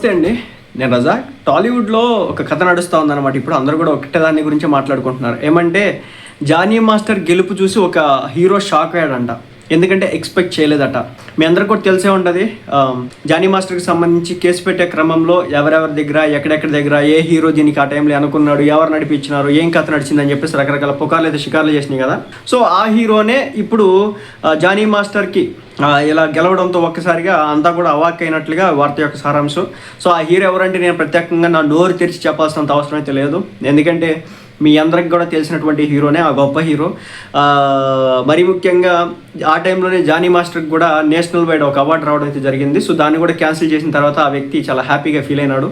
నమస్తే అండి, నేను రజాక్. టాలీవుడ్లో ఒక కథ నడుస్తూ ఉందన్నమాట. ఇప్పుడు అందరూ కూడా ఒకటే దాని గురించి మాట్లాడుకుంటున్నారు. ఏమంటే జానీ మాస్టర్ గెలుపు చూసి ఒక హీరో షాక్ అయ్యాడంట. ఎందుకంటే ఎక్స్పెక్ట్ చేయలేదట. మీ అందరికి కూడా తెలిసే ఉంటుంది. జానీ మాస్టర్కి సంబంధించి కేసు పెట్టే క్రమంలో ఎవరెవరి దగ్గర ఎక్కడెక్కడి దగ్గర ఏ హీరో దీనికి ఆ టైంలో అనుకున్నాడు, ఎవరు నడిపించినారు, ఏం కథ నడిచిందని చెప్పేసి రకరకాల పుకార్లు అయితే షికార్లు చేసినాయి కదా. సో ఆ హీరోనే ఇప్పుడు జానీ మాస్టర్కి ఇలా గెలవడంతో ఒక్కసారిగా అంతా కూడా అవాక్ అయినట్లుగా వార్త యొక్క సారాంశం. సో ఆ హీరో ఎవరంటే నేను ప్రత్యేకంగా నా నోరు తెరిచి చెప్పాల్సినంత అవసరం అయితే లేదు. ఎందుకంటే మీ అందరికి కూడా తెలిసినటువంటి హీరోనే, ఆ గొప్ప హీరో. మరీ ముఖ్యంగా ఆ టైంలోనే జానీ మాస్టర్కి కూడా నేషనల్ వైడ్ ఒక అవార్డు రావడం అయితే జరిగింది. సో దాన్ని కూడా క్యాన్సిల్ చేసిన తర్వాత ఆ వ్యక్తి చాలా హ్యాపీగా ఫీల్ అయినాడు.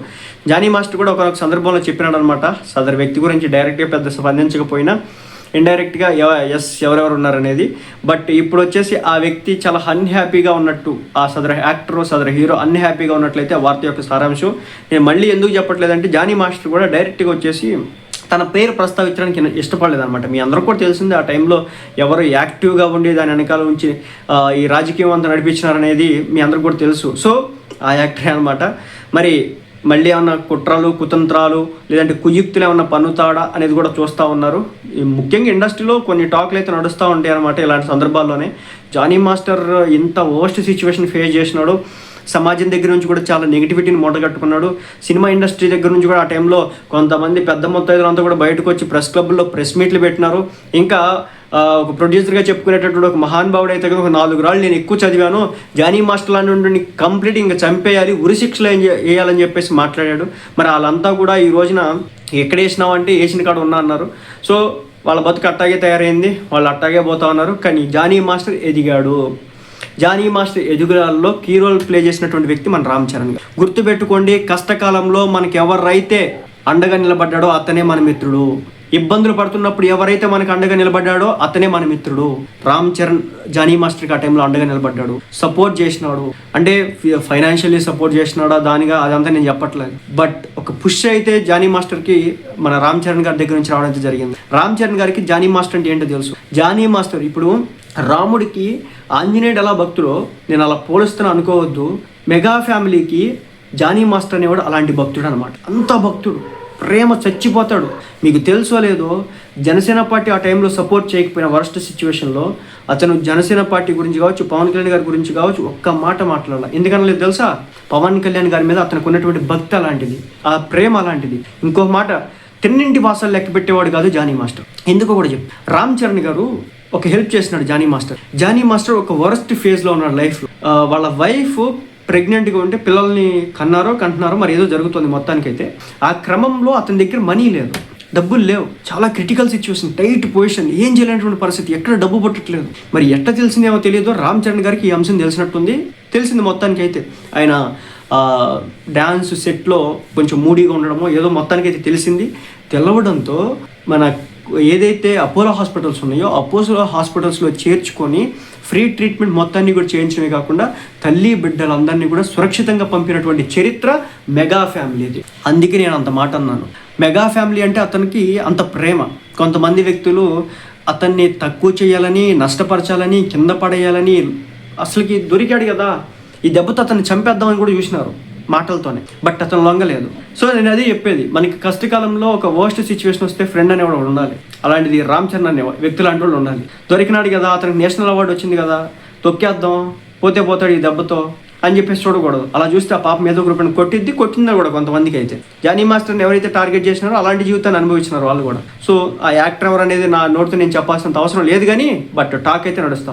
జానీ మాస్టర్ కూడా ఒక సందర్భంలో చెప్పినాడు అనమాట. సదరు వ్యక్తి గురించి డైరెక్ట్గా పెద్ద స్పందించకపోయినా ఇండైరెక్ట్గా ఎవరెవరు ఉన్నారనేది. బట్ ఇప్పుడు వచ్చేసి ఆ వ్యక్తి చాలా అన్హ్యాపీగా ఉన్నట్టు, ఆ సదరు యాక్టర్ సదరు హీరో అన్హ్యాపీగా ఉన్నట్లయితే ఆ వార్త యొక్క సారాంశం. నేను మళ్ళీ ఎందుకు చెప్పట్లేదంటే జానీ మాస్టర్ కూడా డైరెక్ట్గా వచ్చేసి తన పేరు ప్రస్తావించడానికి ఇష్టపడలేదన్నమాట. మీ అందరూ కూడా తెలిసిందే ఆ టైంలో ఎవరు యాక్టివ్గా ఉండి దాని వెనకాల ఉంచి ఈ రాజకీయం అంతా నడిపించినారనేది మీ అందరికి కూడా తెలుసు. సో ఆ యాక్టరే అనమాట. మరి మళ్ళీ ఏమన్నా కుట్రలు కుతంత్రాలు లేదంటే కుయుక్తులు ఏమన్నా పన్నుతాడా అనేది కూడా చూస్తూ ఉన్నారు. ముఖ్యంగా ఇండస్ట్రీలో కొన్ని టాక్లు అయితే నడుస్తూ ఉంటాయి అనమాట. ఇలాంటి సందర్భాల్లోనే జానీ మాస్టర్ ఇంత వర్స్ట్ సిచ్యువేషన్ ఫేస్ చేసినాడు. సమాజం దగ్గర నుంచి కూడా చాలా నెగిటివిటీని మూటగట్టుకున్నాడు. సినిమా ఇండస్ట్రీ దగ్గర నుంచి కూడా ఆ టైంలో కొంతమంది పెద్ద మొత్తాయిలంతా కూడా బయటకు వచ్చి ప్రెస్ క్లబ్లో ప్రెస్ మీట్లు పెట్టినారు. ఇంకా ఒక ప్రొడ్యూసర్గా చెప్పుకునేటటువంటి ఒక మహానుభావుడు అయితే ఒక 4 రాళ్ళు నేను ఎక్కువ చదివాను, జానీ మాస్టర్ లాంటి కంప్లీట్ ఇంకా చంపేయాలి, ఉరిశిక్షలు వేయాలని చెప్పేసి మాట్లాడాడు. మరి వాళ్ళంతా కూడా ఈ రోజున ఎక్కడ వేసినావు అంటే వేసిన కాడ ఉన్నా అన్నారు. సో వాళ్ళ బతుకు అట్టాగే తయారైంది, వాళ్ళు అట్టాగే పోతా ఉన్నారు. కానీ జానీ మాస్టర్ ఎదిగాడు. జానీ మాస్టర్ ఎదుగుదలలో కీ రోల్ ప్లే చేసినటువంటి వ్యక్తి మన రామ్ చరణ్ గారు. గుర్తుపెట్టుకోండి, కష్టకాలంలో మనకి ఎవరైతే అండగా నిలబడ్డాడో అతనే మన మిత్రుడు. ఇబ్బందులు పడుతున్నప్పుడు ఎవరైతే మనకు అండగా నిలబడ్డాడో అతనే మన మిత్రుడు. రామ్ చరణ్ జానీ మాస్టర్కి ఆ టైంలో అండగా నిలబడ్డాడు, సపోర్ట్ చేసినాడు. అంటే ఫైనాన్షియల్లీ సపోర్ట్ చేసినాడా దానిగా అదంతా నేను చెప్పట్లేదు. బట్ ఒక పుష్ అయితే జానీ మాస్టర్కి మన రామ్ చరణ్ గారి దగ్గర నుంచి రావడం జరిగింది. రామ్ చరణ్ గారికి జానీ మాస్టర్ అంటే ఏంటో తెలుసు. జానీ మాస్టర్ ఇప్పుడు రాముడికి ఆంజనేయుడు ఎలా భక్తుడో నేను అలా పోలుస్తున్నా అనుకోవద్దు. మెగా ఫ్యామిలీకి జానీ మాస్టర్ అనేవాడు అలాంటి భక్తుడు అనమాట. అంత భక్తుడు, ప్రేమ చచ్చిపోతాడు. మీకు తెలుసో లేదో జనసేన పార్టీ ఆ టైంలో సపోర్ట్ చేయకపోయిన వరస్ట్ సిచ్యువేషన్లో అతను జనసేన పార్టీ గురించి కావచ్చు, పవన్ కళ్యాణ్ గారి గురించి కావచ్చు ఒక్క మాట మాట్లాడాలి. ఎందుకనలేదు తెలుసా? పవన్ కళ్యాణ్ గారి మీద అతనికి ఉన్నటువంటి భక్తి అలాంటిది, ఆ ప్రేమ అలాంటిది. ఇంకో మాట, తిన్నింటి వాసాలు లెక్క పెట్టేవాడు కాదు జానీ మాస్టర్. ఎందుకో కూడా చెప్పు. రామ్ చరణ్ గారు ఒక హెల్ప్ చేసినాడు జానీ మాస్టర్. జానీ మాస్టర్ ఒక వరస్ట్ ఫేజ్లో ఉన్నాడు లైఫ్లో. వాళ్ళ వైఫ్ ప్రెగ్నెంట్గా ఉంటే పిల్లల్ని కంటున్నారో మరి ఏదో జరుగుతుంది మొత్తానికైతే. ఆ క్రమంలో అతని దగ్గర మనీ లేదు, డబ్బులు లేవు, చాలా క్రిటికల్ సిచ్యువేషన్, టైట్ పొజిషన్, ఏం చేయలేనటువంటి పరిస్థితి, ఎక్కడ డబ్బు పట్టట్లేదు. మరి ఎట్లా తెలిసిందేమో తెలియదు, రామ్ చరణ్ గారికి ఈ అంశం తెలిసింది మొత్తానికైతే. ఆయన డ్యాన్స్ సెట్లో కొంచెం మూడీగా ఉండడమో ఏదో మొత్తానికైతే తెలిసింది. తెలవడంతో మన ఏదైతే అపోలో హాస్పిటల్స్ ఉన్నాయో అపోలో హాస్పిటల్స్లో చేర్చుకొని ఫ్రీ ట్రీట్మెంట్ మొత్తాన్ని కూడా చేయించడమే కాకుండా తల్లి బిడ్డలందరినీ కూడా సురక్షితంగా పంపినటువంటి చరిత్ర మెగా ఫ్యామిలీది. అందుకే నేను అంత మాట అన్నాను. మెగా ఫ్యామిలీ అంటే అతనికి అంత ప్రేమ. కొంతమంది వ్యక్తులు అతన్ని తక్కువ చేయాలని, నష్టపరచాలని, కింద పడేయాలని అసలుకి దొరికాడు కదా, ఈ దెబ్బతో అతన్ని చంపేద్దామని కూడా చూసినారు మాటలతోనే. బట్ అతను లొంగలేదు. సో నేను అదే చెప్పేది, మనకి కష్టకాలంలో ఒక వర్స్ట్ సిచ్యువేషన్ వస్తే ఫ్రెండ్ అనేవాడు ఉండాలి. అలాంటిది రామ్ చరణ్ అనే వ్యక్తులు లాంటి వాళ్ళు ఉండాలి. దొరికినాడు కదా, అతనికి నేషనల్ అవార్డు వచ్చింది కదా, తొక్కేద్దాం, పోతాడు ఈ దెబ్బతో అని చెప్పేసి చూడకూడదు. అలా చూస్తే ఆ పాపం ఏదో గ్రూప్ కొట్టిందా కూడా కొంతమందికి అయితే. జానీ మాస్టర్ని ఎవరైతే టార్గెట్ చేసినారో అలాంటి జీవితాన్ని అనుభవించినారు వాళ్ళు కూడా. సో ఆ యాక్టర్ ఎవరు అనేది నా నోటితో నేను చెప్పాల్సినంత అవసరం లేదు కానీ బట్ టాక్ అయితే నడుస్తాం.